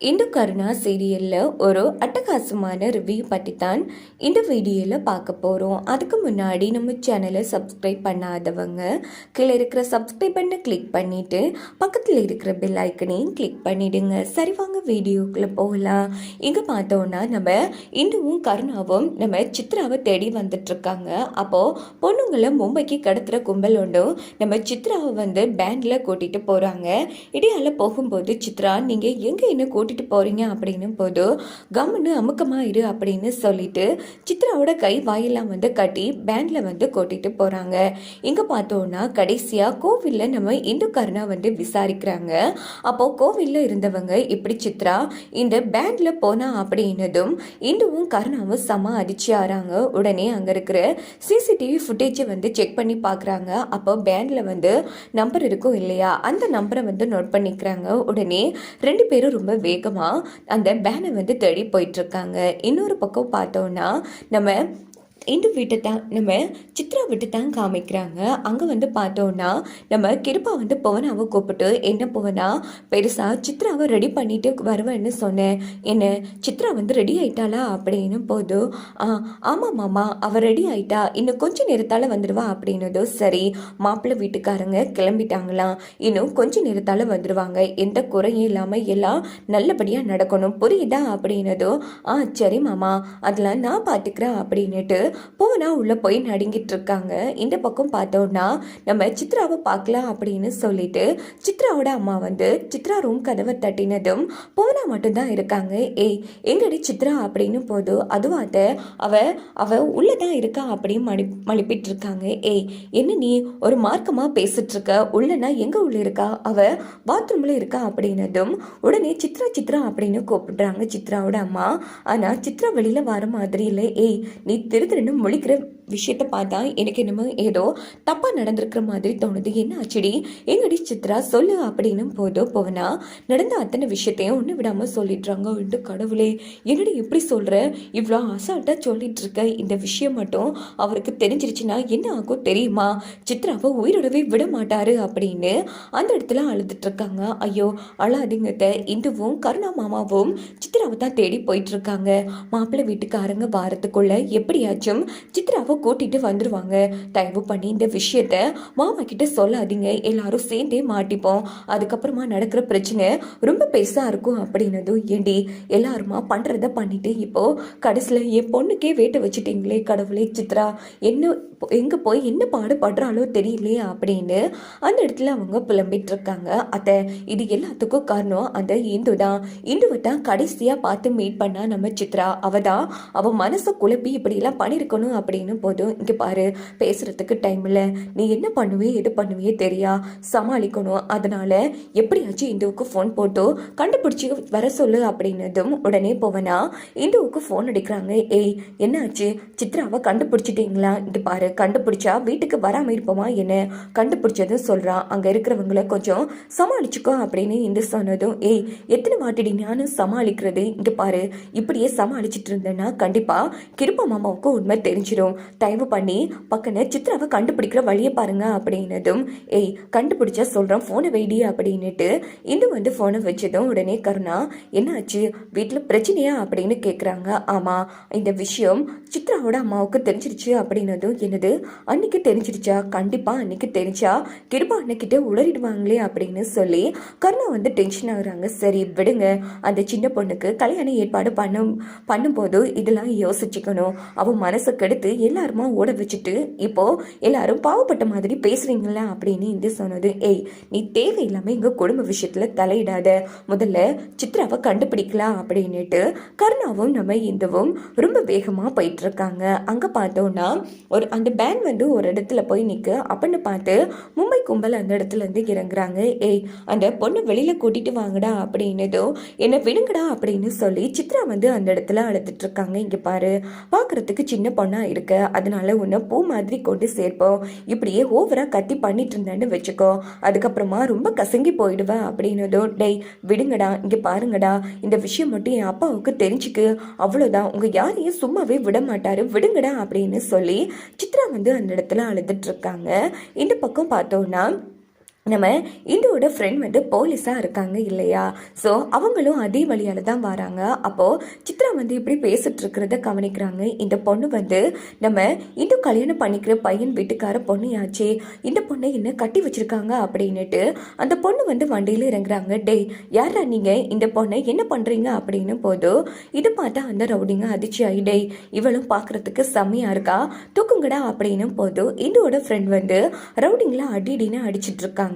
இந்து கருணா சீரியலில் ஒரு அட்டகாசமான ரிவ்யூ பற்றி தான் இந்த வீடியோவில் பார்க்க போகிறோம். அதுக்கு முன்னாடி நம்ம சேனலை சப்ஸ்கிரைப் பண்ணாதவங்க கீழே இருக்கிற சப்ஸ்கிரைப் பண்ண கிளிக் பண்ணிவிட்டு பக்கத்தில் இருக்கிற பெல் ஐக்கனையும் கிளிக் பண்ணிவிடுங்க. சரி வாங்க வீடியோக்குள்ளே போகலாம். இங்கே பார்த்தோன்னா நம்ம இந்துவும் கருணாவும் நம்ம சித்ராவை தேடி வந்துட்டுருக்காங்க. அப்போது பொண்ணுங்களை மும்பைக்கு கடத்துகிற கும்பல் ஒன்றும் நம்ம சித்ராவை பேண்டில் கூட்டிகிட்டு போகிறாங்க. இடையால் போகும்போது சித்ரா நீங்கள் எங்கே என்ன கூட்டிகிட்டு போகிறீங்க அப்படின்னு போது கம்முன்னு அமுக்கமாக இரு அப்படின்னு சொல்லிட்டு சித்ராவோட கை வாயெல்லாம் கட்டி பேண்டில் கூட்டிகிட்டு போகிறாங்க. இங்கே பார்த்தோன்னா கடைசியாக கோவிலில் நம்ம இந்து கருணா விசாரிக்கிறாங்க. அப்போது கோவிலில் இருந்தவங்க இப்படி சித்ரா இந்த பேண்டில் போனா அப்படின்னதும் இந்துவும் கருணாவும் செம அடிச்சு ஆறாங்க. உடனே அங்கே இருக்கிற சிசிடிவி ஃபுட்டேஜை செக் பண்ணி பார்க்குறாங்க. அப்போ பேண்டில் நம்பர் இருக்கும் இல்லையா, அந்த நம்பரை நோட் பண்ணிக்கிறாங்க. உடனே ரெண்டு பேரும் ரொம்ப வேகமாக அந்த பேனை தேடி போயிட்டுருக்காங்க. இன்னொரு பக்கம் பார்த்தோன்னா நம்ம இந்த வீட்டை தான் நம்ம சித்ரா விட்டு தான் காமிக்கிறாங்க. அங்கே பார்த்தோன்னா நம்ம கிருப்பா புவனாவை கூப்பிட்டு என்ன புவனா பெருசாக சித்ராவை ரெடி பண்ணிட்டு வருவேன்னு சொன்னேன், என்ன சித்ரா ரெடி ஆயிட்டாளா அப்படின்னு போதும். ஆமாம் மாமா அவள் ரெடி ஆயிட்டா, இன்னும் கொஞ்சம் நேரத்தால் வந்துடுவா அப்படின்னதும் சரி மாப்பிள்ளை வீட்டுக்காரங்க கிளம்பிட்டாங்களாம், இன்னும் கொஞ்சம் நேரத்தால் வந்துடுவாங்க, எந்த குறையும் இல்லாமல் எல்லாம் நல்லபடியாக நடக்கணும் புரியுதா அப்படின்னதும் சரி மாமா அதெல்லாம் நான் பார்த்துக்கிறேன் அப்படின்னுட்டு புவனா உள்ள போய் நடுங்கிட்டு இருக்காங்க. இந்த பக்கம் பார்த்தோன்னா நம்ம சித்ராவை பார்க்கலாம் அப்படின்னு சொல்லிட்டு சித்ராவோட அம்மா சித்ரா ரூம் கதவை தட்டினதும் புவனா மட்டும்தான் இருக்காங்க. ஏய் எங்கடி சித்ரா அப்படின்னு போது அதுவாத அவ உள்ளதான் இருக்கா அப்படின்னு மழுப்பிட்டு இருக்காங்க. ஏய் என்ன நீ ஒரு மார்க்கமா பேசிட்டு இருக்க, உள்ளனா எங்க உள்ள இருக்கா, அவ பாத்ரூம்ல இருக்கா அப்படின்னதும் உடனே சித்ரா சித்ரா அப்படின்னு கூப்பிடுறாங்க சித்ராவோட அம்மா. ஆனா சித்ரா வெளியில வர மாதிரி இல்லை. ஏய் நீ திரு முழிக்கிற விஷயத்த பார்த்தா எனக்கு என்னமோ ஏதோ தப்பா நடந்திருக்கிற மாதிரி தோணுது, என்ன ஆச்சுடி எங்கடி சித்ரா சொல்லு அப்படின்னு போவனா நடந்த அத்தனை விஷயத்தையும் ஒன்று விடாம சொல்லிடுறாங்க. கடவுளே என்னடி இப்படி சொல்ற, இவ்வளோ அசால்ட்டா சொல்லிட்டு இருக்க, இந்த விஷயம் மட்டும் அவருக்கு தெரிஞ்சிருச்சுன்னா என்ன ஆகும் தெரியுமா, சித்ராவை உயிரோடவே விட மாட்டாரு அப்படின்னு அந்த இடத்துல அழுதுட்டு இருக்காங்க. ஐயோ அழாதீங்கத்த, இந்துவும் கருணா மாமாவும் சித்ராவை தான் தேடி போயிட்டு இருக்காங்க. மாப்பிள்ளை வீட்டுக்காரங்க வாரத்துக்குள்ள எப்படியாச்சும் சித்ராவை கூட்டிட்டு வந்துருவாங்க, தயவு பண்ணி இந்த விஷயத்த மாமா கிட்ட சொல்லாதீங்க, எல்லாரும் சேர்ந்தே மாட்டிப்போம், அதுக்கப்புறமா நடக்கிற பிரச்சனை ரொம்ப பெருசா இருக்கும் அப்படின்னதும் ஏண்டி எல்லாருமா பண்றத பண்ணிட்டு இப்போ கடைசியில என் பொண்ணுக்கே வேட்டை வச்சுட்டீங்களே கடவுளே, சித்ரா என்ன எங்க போய் என்ன பாடுபடுறாலோ தெரியலையே அப்படின்னு அந்த இடத்துல அவங்க புலம்பிட்டு இருக்காங்க. அத்தை இது எல்லாத்துக்கும் காரணம் அந்த இந்து தான், இந்துவை தான் கடைசியா பார்த்து மீட் பண்ணா நம்ம சித்ரா, அவ மனசை குழப்பி இப்படி எல்லாம் பண்ணிருக்கணும் அப்படின்னு போதும். இங்க பாரு பேசுறதுக்கு டைம் இல்லை, நீ என்ன பண்ணுவே எது பண்ணுவே தெரியா சமாளிக்கணும், அதனால எப்படியாச்சும் இந்துவுக்கு ஃபோன் போட்டு கண்டுபிடிச்சி வர சொல்லு அப்படின்னதும் உடனே போவனா இந்துவுக்கு ஃபோன் அடிக்கிறாங்க. ஏய் என்னாச்சு சித்ராவை கண்டுபிடிச்சிட்டீங்களா, இங்க பாரு கண்டுபிடிச்சா வீட்டுக்கு வராம இருப்போமா என்ன, கண்டுபிடிச்சதும் சொல்றான், அங்க இருக்கிறவங்கள கொஞ்சம் சமாளிச்சுக்கோ அப்படின்னு இந்து சொன்னதும் ஏய் எத்தனை வாட்டிடி நானும் சமாளிக்கிறது, இங்க பாரு இப்படியே சமாளிச்சுட்டு இருந்தேன்னா கண்டிப்பா கிருப்பா மாமாவுக்கு உண்மை தெரிஞ்சிடும், தயவு பண்ணி பக்கன சித்ராவை கண்டுபிடிக்கிற வழியை பாருங்க அப்படின்னதும் ஏய் கண்டுபிடிச்சா சொல்றேன் போனை வெயிடி அப்படின்னுட்டு இந்து போனை வச்சதும் உடனே கருணா என்னாச்சு வீட்டில் பிரச்சனையா அப்படின்னு கேட்குறாங்க. ஆமா இந்த விஷயம் சித்ராவோட அம்மாவுக்கு தெரிஞ்சிருச்சு அப்படின்னதும் என்னது அன்னைக்கு தெரிஞ்சிருச்சா, கண்டிப்பா அன்னைக்கு தெரிஞ்சா கிருபா அன்னைக்கிட்ட உளறிடுவாங்களே அப்படின்னு சொல்லி கருணா டென்ஷன் ஆகுறாங்க. சரி விடுங்க, அந்த சின்ன பொண்ணுக்கு கல்யாண ஏற்பாடு பண்ணும்போது இதெல்லாம் யோசிச்சுக்கணும், அவன் மனசை கெடுத்து எல்லாருமா ஓட வச்சுட்டு இப்போ எல்லாரும் பாவப்பட்ட மாதிரி பேசுறீங்களா அப்படின்னு இந்து சொன்னது. ஏய் நீ தேவையில்லாம எங்க குடும்ப விஷயத்துல தலையிடாத, முதல்ல சித்ராவை கண்டுபிடிக்கலாம் அப்படின்னுட்டு கருணாவும் நம்ம இந்துவும் ரொம்ப வேகமா போயிட்டு இருக்காங்க. அங்க பார்த்தோம்னா அந்த பேன் ஒரு இடத்துல போய் நிற்க அப்படின்னு பார்த்து மும்பை கும்பல் அந்த இடத்துல இருந்து இறங்குறாங்க. ஏய் அந்த பொண்ணு வெளியில கூட்டிட்டு வாங்கடா அப்படின்னதோ என்ன விடுங்கடா அப்படின்னு சொல்லி சித்ரா அந்த இடத்துல அழுதுட்டு இருக்காங்க. இங்க பாரு பாக்குறதுக்கு சின்ன பொண்ணா இருக்க, அதனால உன்னை பூ மாதிரி கொண்டு சேர்ப்போம், இப்படியே ஓவரா கத்தி பண்ணிட்டு இருந்தேன்னு வச்சுக்கோ, அதுக்கப்புறமா ரொம்ப கசங்கி போயிடுவேன் அப்படின்னதோ டேய் விடுங்கடா, இங்க பாருங்கடா இந்த விஷயம் மட்டும் என் அப்பாவுக்கு தெரிஞ்சுக்கு, அவ்வளவுதான் உங்க யாரையும் சும்மாவே விட மாட்டாரு, விடுங்கடா அப்படின்னு சொல்லி சித்ரா அந்த இடத்துல அழுதுட்டு இருக்காங்க. இந்த பக்கம் பார்த்தோம்னா நம்ம இந்துவோட ஃப்ரெண்ட் வந்து போலீஸாக இருக்காங்க இல்லையா, ஸோ அவங்களும் அதே வழியால் தான் வராங்க. அப்போது சித்ரா வந்து இப்படி பேசிட்டு இருக்கிறத கவனிக்கிறாங்க. இந்த பொண்ணு வந்து நம்ம இந்து கல்யாணம் பண்ணிக்கிற பையன் வீட்டுக்கார பொண்ணையாச்சே, இந்த பொண்ணை என்ன கட்டி வச்சிருக்காங்க அப்படின்னுட்டு அந்த பொண்ணு வந்து வண்டியில் இறங்குறாங்க. டேய் யாரா நீங்கள், இந்த பொண்ணை என்ன பண்ணுறீங்க அப்படின்னு போதும் இது பார்த்தா அந்த ரவுடிங்க அதிர்ச்சி ஆகிடே, இவளும் பார்க்குறதுக்கு செம்மையாக இருக்கா, தூக்குங்கடா அப்படின்னும் போதும் இந்துவோட ஃப்ரெண்ட் வந்து ரவுடிங்களை அடிடின்னு அடிச்சிட்டு இருக்காங்க.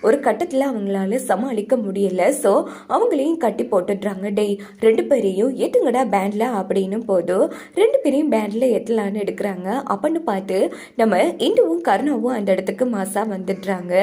ஒரு கட்டத்தில் அவங்களால சமாளிக்க முடியல. ஸோ அவங்களையும் கட்டி போட்டுடுறாங்க. டேய் ரெண்டு பேரையும் ஏற்றுங்கடா பேண்டில் அப்படின்னு போதும் ரெண்டு பேரையும் பேண்டில் ஏற்றலான்னு எடுக்கிறாங்க. அப்படின்னு பார்த்து நம்ம இந்துவும் கருணாவும் அந்த இடத்துக்கு மாசா வந்துடுறாங்க.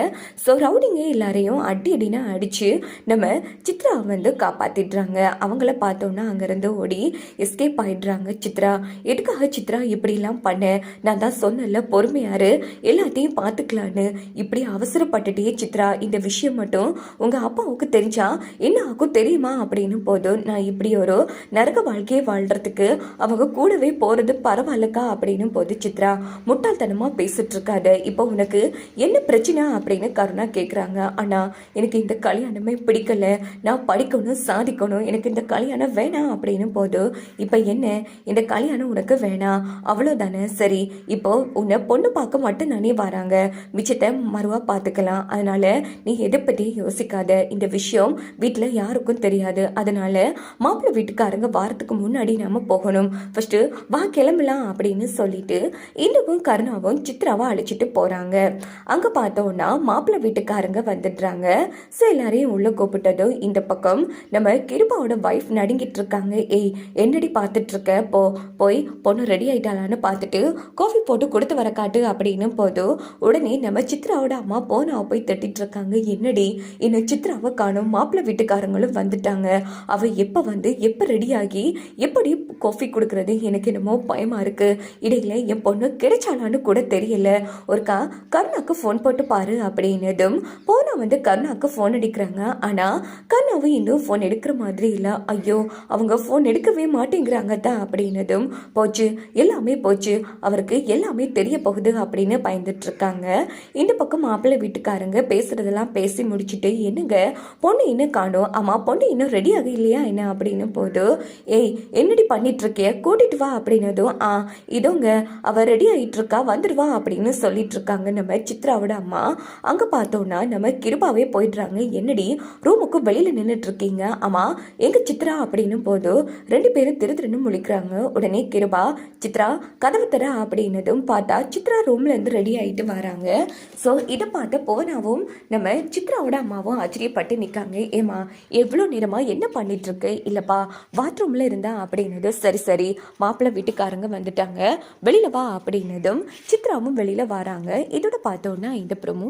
ஸோ ரவுடிங்க எல்லாரையும் அடி அடினா அடித்து நம்ம சித்ரா வந்து காப்பாற்றிடுறாங்க. அவங்கள பார்த்தோன்னா அங்கேருந்து ஓடி எஸ்கேப் ஆகிடுறாங்க. சித்ரா எதுக்காக சித்ரா இப்படிலாம் பண்ண, நான் தான் சொன்னல பொறுமையாரு எல்லாத்தையும் பார்த்துக்கலான்னு, இப்படி அவசரப்பட்டுட்டே சித்ரா, இந்த விஷயம் மட்டும் உங்க அப்பாவுக்கு தெரிஞ்சா என்ன ஆகும் தெரியுமா அப்படின்னு போதும் நான் இப்படி ஒரு நரக வாழ்க்கையை வாழ்றதுக்கு அவங்க கூடவே போறது பரவாயில்லக்கா அப்படின்னு போது சித்ரா முட்டாள்தனமா பேசிட்டு இருக்காத, இப்போ உனக்கு என்ன பிரச்சனை அப்படின்னு கருணா கேட்குறாங்க. ஆனா எனக்கு இந்த கல்யாணமே பிடிக்கல, நான் படிக்கணும் சாதிக்கணும், எனக்கு இந்த கல்யாணம் வேணாம் அப்படின்னு போதும் இப்போ என்ன இந்த கல்யாணம் உனக்கு வேணாம் அவ்வளோதானே, சரி இப்போ உன்னை பொண்ணு பார்க்க மட்டும் நானே வராங்க, மிச்சத்தை மறுவா பார்த்துக்கலாம், அதனால நீ எதை பற்றி யோசிக்காத, இந்த விஷயம் வீட்டில் யாருக்கும் தெரியாது, அதனால மாப்பிள்ளை வீட்டுக்காரங்க வாரத்துக்கு முன்னாடி நாம போகணும், ஃபர்ஸ்ட் வா கிளம்பலாம் அப்படின்னு சொல்லிட்டு இந்துவும் கருணாவும் சித்ராவை அழைச்சிட்டு போறாங்க. அங்க பார்த்தோம்னா மாப்பிள்ளை வீட்டுக்காரங்க வந்துடுறாங்க. ஸோ எல்லாரையும் உள்ள கூப்பிட்டதும் இந்த பக்கம் நம்ம கிருபாவோட வைஃப் நடுங்கிட்டு இருக்காங்க. ஏய் என்னடி பார்த்துட்டு இருக்க, போய் பொண்ணு ரெடி ஆயிட்டாளான்னு பார்த்துட்டு காஃபி போட்டு கொடுத்து வர காட்டு அப்படின்னு போதும் உடனே நம்ம சித்ராவோட அம்மா போனாவை போய் தட்டிட்டு இருக்காங்க. என்னடி இன்னும் சித்ராவை காணும், மாப்பிள்ளை வீட்டுக்காரங்களும் வந்துட்டாங்க, அவ எப்போ வந்து எப்போ ரெடி ஆகி எப்படி காஃபி கொடுக்கறது, எனக்கு என்னமோ பயமா இருக்கு, இடையில என் பொண்ணு கிடைச்சாலான்னு கூட தெரியல, ஒருக்கா கருணாக்கு ஃபோன் போட்டு பாரு அப்படின்னதும் போனா வந்து கருணாக்கு ஃபோன் அடிக்கிறாங்க. ஆனா கருணாவும் இன்னும் ஃபோன் எடுக்கிற மாதிரி இல்லை. ஐயோ அவங்க ஃபோன் எடுக்கவே மாட்டேங்கிறாங்க தான் அப்படின்னதும் போச்சு எல்லாமே போச்சு, அவருக்கு எல்லாமே தெரிய போகுது அப்படின்னு பயந்துட்டு இருக்காங்க. இந்த பக்கம் மாப்பிள்ளை வீட்டுக்காரங்க பேசுறதெல்லாம் பேசி முடிச்சுட்டு என்னங்க பொண்ணு இன்னும் காணும், ஆமா பொண்ணு இன்னும் ரெடி ஆக இல்லையா என்ன அப்படின்னு போது ஏய் என்னடி பண்ணிட்டு இருக்கிய கூட்டிட்டு வா அப்படின்னதும் இதோங்க அவ ரெடி ஆகிட்டு இருக்கா வந்துடுவா அப்படின்னு சொல்லிட்டு இருக்காங்க நம்ம சித்ராவோட அம்மா. அங்க பார்த்தோம்னா நம்ம கிருபாவே போயிடுறாங்க. என்னடி ரூமுக்கு வெளியில நின்றுட்டு இருக்கீங்க, ஆமா எங்க சித்ரா அப்படின்னு போது ரெண்டு பேரும் திருன்னு முழிக்கிறாங்க. உடனே கிருபா சித்ரா கதவு தர அப்படின்னதும் பார்த்தா சித்ரா ரூம்ல இருந்து ரெடி ஆயிட்டு வராங்க. ஸோ இதை பார்த்து போனாவும் நம்ம சித்ராவோட அம்மாவும் ஆச்சரியப்பட்டு நிற்காங்க. ஏமா எவ்வளோ நேரமாக என்ன பண்ணிட்டு இருக்கு, இல்லைப்பா பாத்ரூமில் இருந்தா அப்படின்னது. சரி சரி மாப்பிள்ளை வீட்டுக்காரங்க வந்துட்டாங்க வெளியில வா அப்படின்னதும் சித்ராவும் வெளியில வராங்க. இதோட பார்த்தோன்னா இந்த ப்ரோமோ